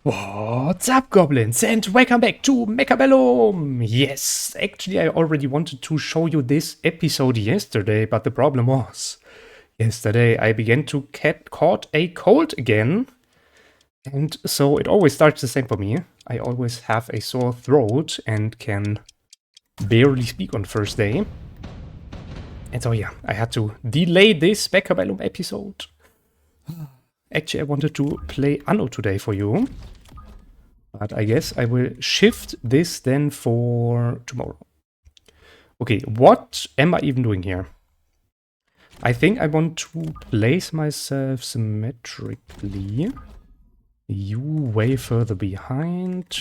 What's up, goblins, and welcome back to Mechabellum! Yes, actually I already wanted to show you this episode yesterday, but the problem was, yesterday I began to caught a cold again, and so it always starts the same for me. I always have a sore throat and can barely speak on first day. And so yeah, I had to delay this Mechabellum episode. Actually, I wanted to play Anno today for you. But I guess I will shift this then for tomorrow. Okay, what am I even doing here? I think I want to place myself symmetrically. You way further behind.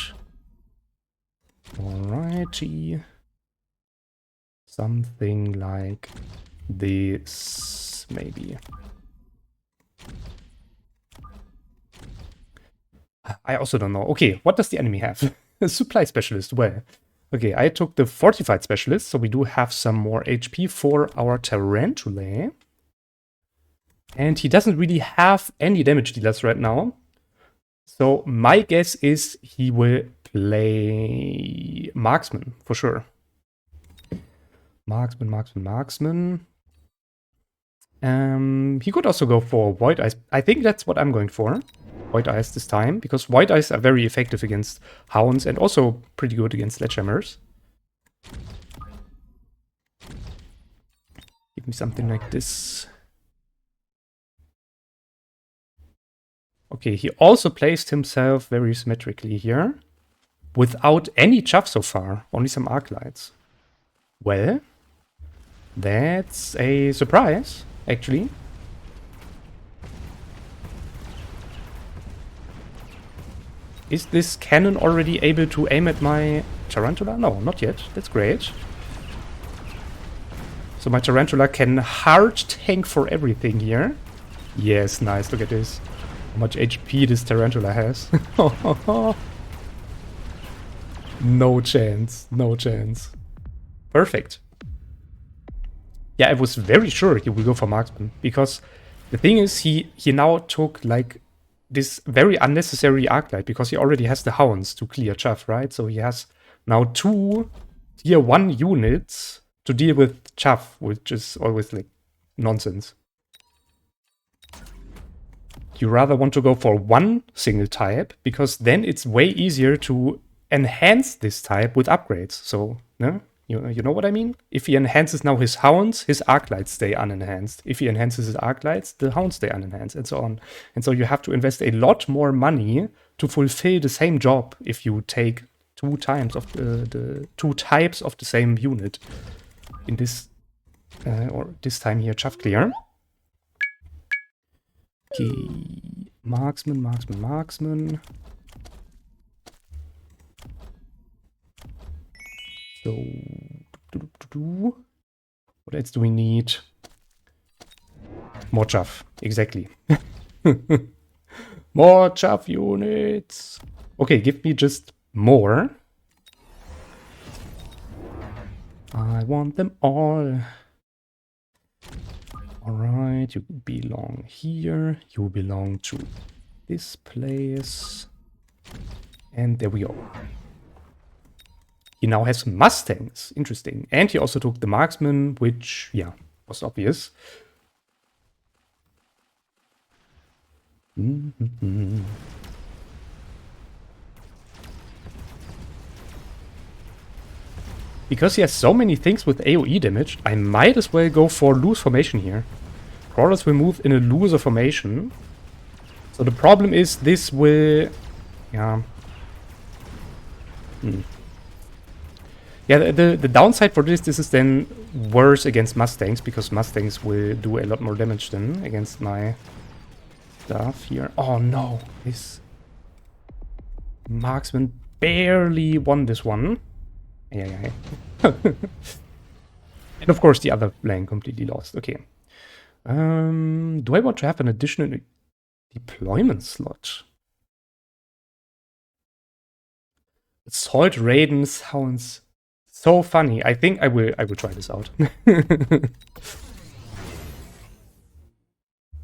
Alrighty. Something like this, maybe. I also don't know. Okay, what does the enemy have? A supply specialist. Well, okay, I took the fortified specialist, so we do have some more HP for our tarantulae. And he doesn't really have any damage dealers right now. So my guess is he will play marksman, for sure. Marksman. He could also go for Void Eyes. I think that's what I'm going for. Void Eyes this time, because Void Eyes are very effective against hounds and also pretty good against sledgehammers. Give me something like this. Okay, he also placed himself very symmetrically here, without any chuff so far, only some arc lights. Well, that's a surprise, actually. Is this cannon already able to aim at my tarantula? No, not yet. That's great. So my tarantula can hard tank for everything here. Yes, nice. Look at this. How much HP this tarantula has. No chance. No chance. Perfect. Yeah, I was very sure he would go for marksman. Because the thing is, he now took like this very unnecessary arc light, because he already has the hounds to clear chaff, right? So he has now 2 tier 1 units to deal with chaff, which is always like nonsense. You rather want to go for one single type, because then it's way easier to enhance this type with upgrades. So, no? You know what I mean? If he enhances now his hounds, his arc lights stay unenhanced. If he enhances his arc lights, the hounds stay unenhanced, and so on. And so you have to invest a lot more money to fulfill the same job if you take 2 times of the 2 types of the same unit. In this, or this time here, chaff clear. Okay, marksman. So, what else do we need? More chaff, exactly. More chaff units. Okay, give me just more. I want them all. Alright, you belong here. You belong to this place. And there we go. He now has Mustangs. Interesting. And he also took the marksman, which, yeah, was obvious. Because he has so many things with AoE damage, I might as well go for loose formation here. Crawlers will move in a looser formation. So the problem is this will... Yeah. Yeah, the downside for this is then worse against Mustangs, because Mustangs will do a lot more damage than against my stuff here. Oh no, this marksman barely won this one. Yeah. And of course the other lane completely lost. Okay. Do I want to have an additional deployment slot? Assault Raiden sounds so funny. I think I will try this out.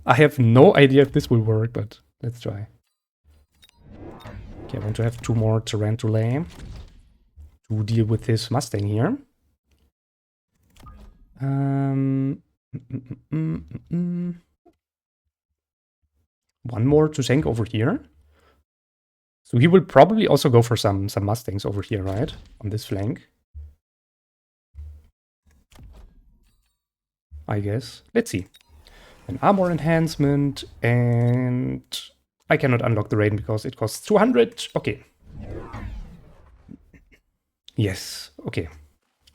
I have no idea if this will work, but let's try. Okay, I want to have 2 more Tarantulae to deal with this Mustang here. One more to tank over here. So he will probably also go for some Mustangs over here, right? On this flank. I guess. Let's see. An armor enhancement, and I cannot unlock the Raiden because it costs 200. Okay. Yes, okay.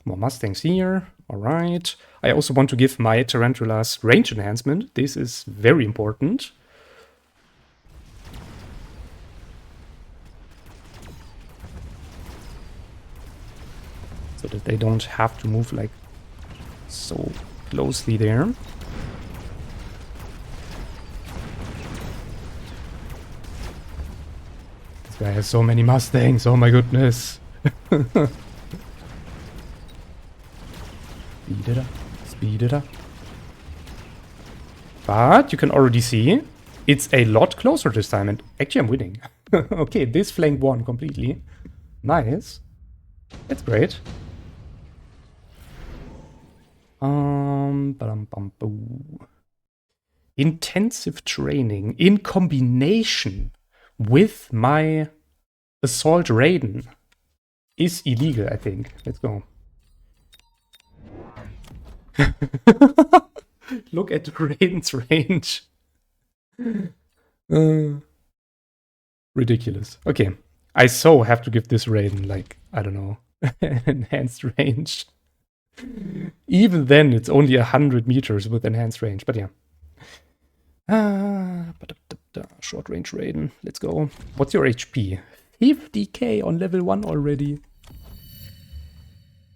More Mustangs here. Alright. I also want to give my Tarantulas range enhancement. This is very important. So that they don't have to move like so closely there. This guy has so many Mustangs, oh my goodness. Speed it up, speed it up. But you can already see it's a lot closer this time, and actually I'm winning. Okay, this flank won completely. Nice. That's great. Intensive training in combination with my assault Raiden is illegal, I think. Let's go. Look at Raiden's range. Ridiculous. Okay. I so have to give this Raiden, like, I don't know, enhanced range. Even then, it's only 100 meters with enhanced range, but yeah. Short range Raiden. Let's go. What's your HP? 50k on level 1 already.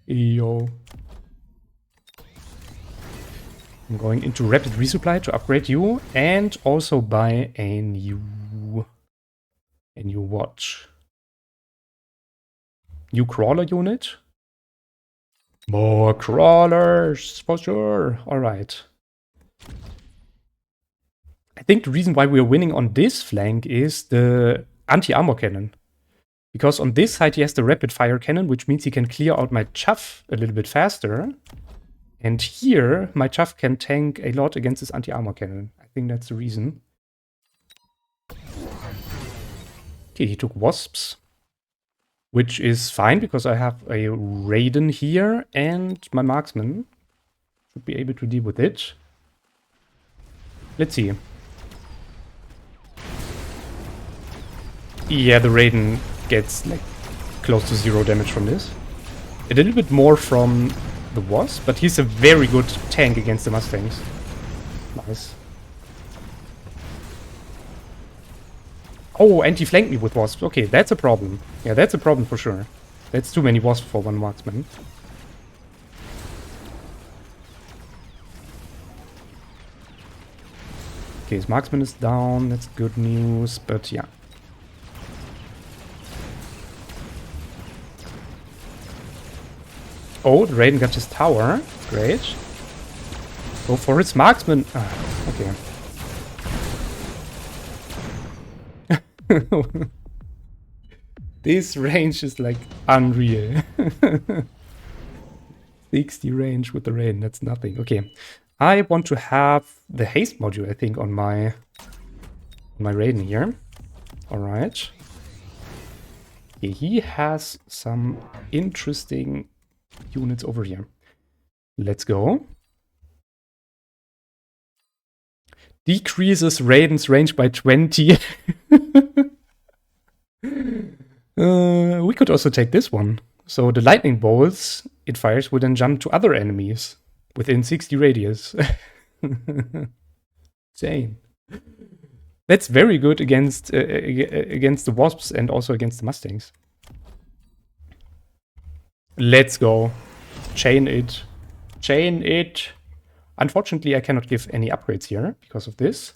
Yo. I'm going into rapid resupply to upgrade you and also buy a new watch. New crawler unit. More crawlers, for sure. Alright. I think the reason why we are winning on this flank is the anti-armor cannon. Because on this side he has the rapid fire cannon, which means he can clear out my chaff a little bit faster. And here, my chaff can tank a lot against this anti-armor cannon. I think that's the reason. Okay, he took wasps. Which is fine, because I have a Raiden here, and my marksman should be able to deal with it. Let's see. Yeah, the Raiden gets like close to 0 damage from this. A little bit more from the Wasp, but he's a very good tank against the Mustangs. Nice. Oh, and he flanked me with Wasps. Okay, that's a problem. Yeah, that's a problem for sure. That's too many Wasps for one marksman. Okay, his marksman is down. That's good news, but yeah. Oh, the Raiden got his tower. Great. Go for his marksman. Ah, okay. This range is like unreal. 60 range with the Raiden, that's nothing. Okay. I want to have the haste module, I think, on my Raiden here. Alright. Okay, he has some interesting units over here. Let's go. Decreases Raiden's range by 20. We could also take this one. So the lightning bolts it fires would then jump to other enemies within 60 radius. Insane. That's very good against the Wasps and also against the Mustangs. Let's go. Chain it. Chain it. Unfortunately, I cannot give any upgrades here because of this.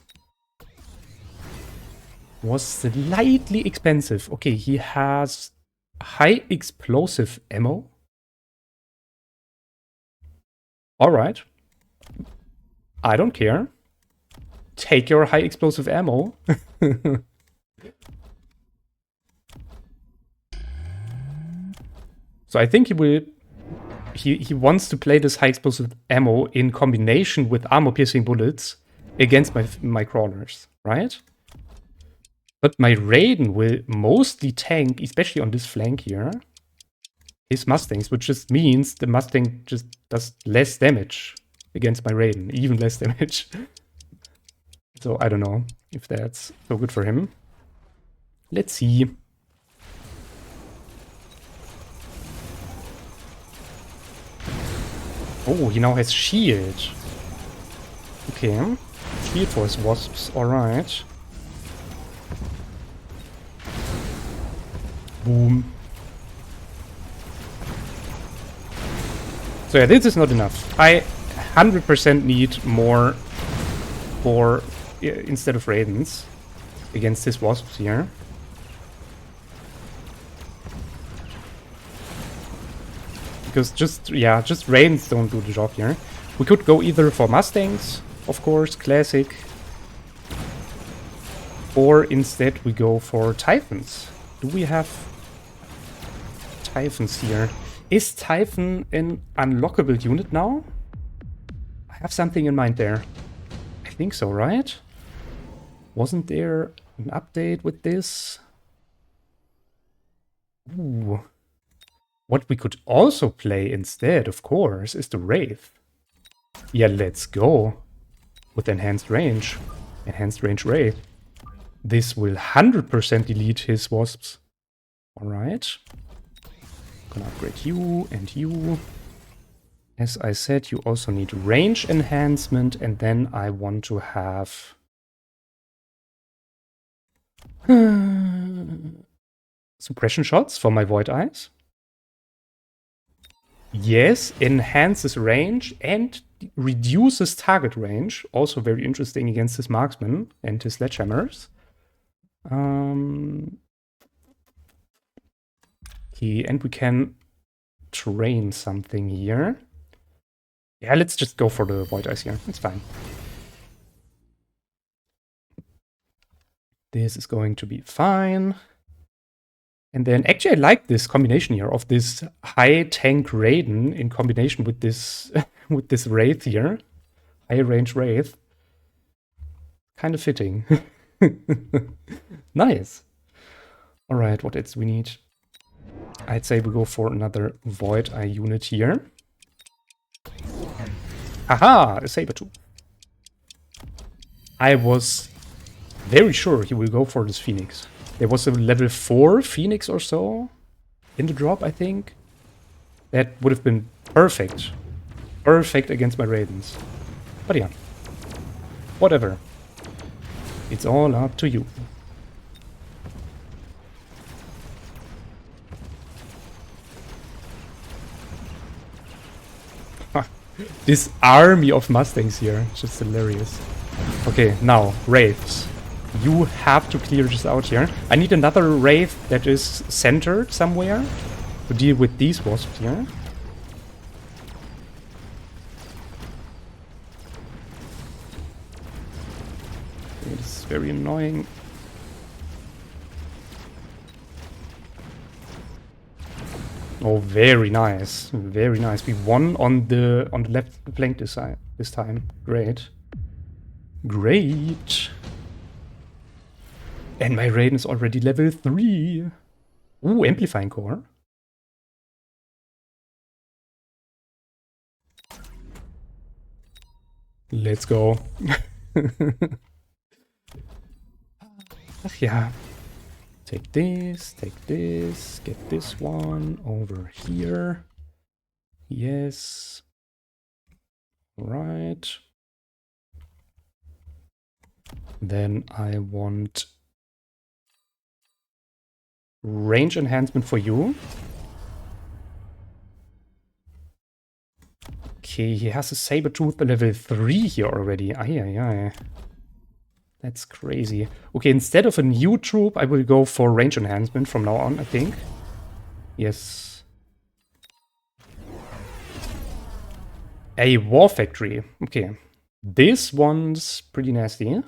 Was slightly expensive. Okay, he has high explosive ammo. Alright. I don't care. Take your high explosive ammo. So I think he will... He wants to play this high explosive ammo in combination with armor-piercing bullets against my crawlers, right? But my Raiden will mostly tank, especially on this flank here, his Mustangs, which just means the Mustang just does less damage against my Raiden, even less damage. So I don't know if that's so good for him. Let's see. Oh, he now has shield. Okay. Shield for his wasps, alright. Boom. So yeah, this is not enough. I 100% need more for instead of Raidens against his wasps here. Because just Raidens don't do the job here. We could go either for Mustangs, of course, classic. Or instead we go for Typhons. Do we have Typhons here? Is Typhon an unlockable unit now? I have something in mind there. I think so, right? Wasn't there an update with this? Ooh. What we could also play instead, of course, is the Wraith. Yeah, let's go. With enhanced range. Enhanced range Wraith. This will 100% delete his wasps. Alright. Gonna upgrade you and you. As I said, you also need range enhancement, and then I want to have... suppression shots for my Void Eyes. Yes, enhances range and reduces target range. Also very interesting against his marksmen and his sledgehammers. Okay, and we can train something here. Yeah, let's just go for the Void Eyes here. It's fine. This is going to be fine. And then actually I like this combination here of this high tank Raiden in combination with this with this Wraith here. High range Wraith. Kind of fitting. Nice. Alright, what else we need? I'd say we go for another Void Eye unit here. Aha! A Saber-tooth. I was very sure he will go for this Phoenix. There was a level 4 Phoenix or so in the drop, I think. That would have been perfect. Perfect against my Raidens. But yeah. Whatever. It's all up to you. This army of Mustangs here. Just hilarious. Okay, now, Wraiths. You have to clear this out here. I need another Wraith that is centered somewhere to deal with these wasps here. It's very annoying. Oh, very nice. Very nice. We won on the left flank this time. Great. Great. And my Raiden is already level 3. Ooh, amplifying core. Let's go. Ach ja. Take this, get this one over here. Yes. Right. Then I want range enhancement for you. Okay, he has a Saber-tooth level 3 here already. Ay. That's crazy. Okay, instead of a new troop, I will go for range enhancement from now on, I think. Yes. A war factory. Okay. This one's pretty nasty.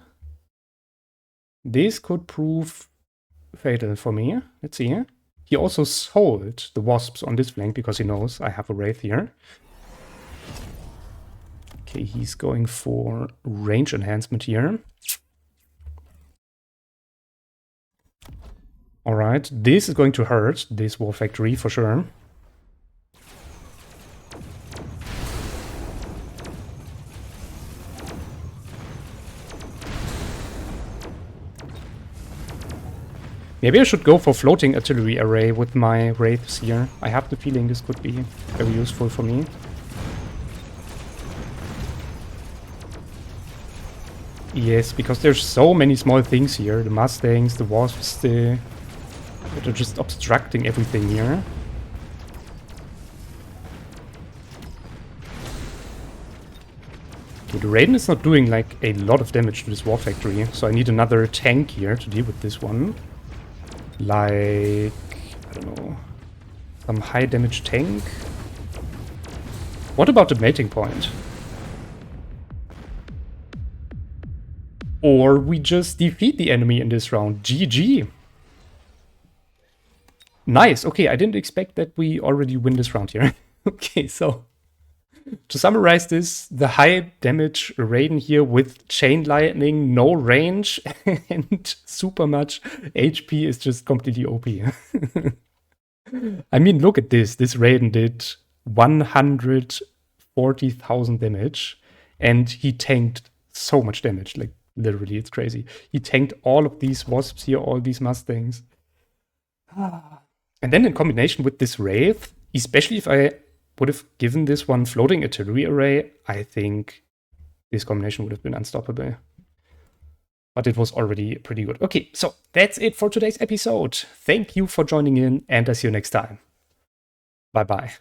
This could prove fatal for me. Let's see. He also sold the wasps on this flank because he knows I have a Wraith here. Okay, he's going for range enhancement here. Alright, this is going to hurt this war factory for sure. Maybe I should go for floating artillery array with my Wraiths here. I have the feeling this could be very useful for me. Yes, because there's so many small things here. The Mustangs, the Wasps, that are just obstructing everything here. Okay, the Raiden is not doing like a lot of damage to this war factory, so I need another tank here to deal with this one. Like, I don't know, some high damage tank. What about the mating point? Or we just defeat the enemy in this round. GG. Nice. Okay, I didn't expect that we already win this round here. Okay, so to summarize this, the high damage Raiden here with chain lightning, no range, and super much HP is just completely OP. I mean, look at this. This Raiden did 140,000 damage, and he tanked so much damage. Like, literally, it's crazy. He tanked all of these Wasps here, all these Mustangs. And then in combination with this Wraith, especially if I would have given this one floating artillery array, I think this combination would have been unstoppable. But it was already pretty good. Okay, so that's it for today's episode. Thank you for joining in, and I'll see you next time. Bye-bye.